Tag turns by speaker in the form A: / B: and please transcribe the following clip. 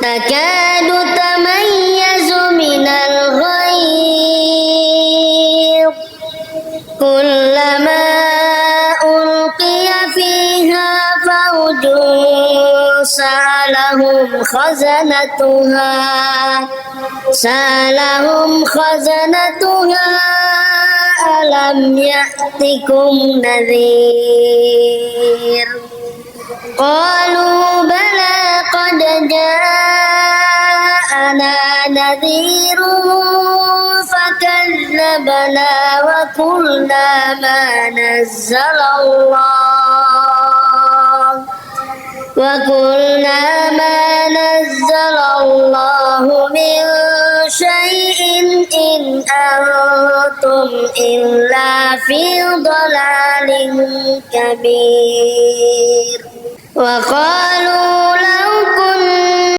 A: تكاد تميز من الغيظ كلما ألقي فيها فوج سألهم خزنتها ألم يأتكم نذير قالوا بلى قد جاءنا نذير فكذبنا وقلنا ما نزل الله من شيء إن أنتم إلا في ضلال كبير وقالوا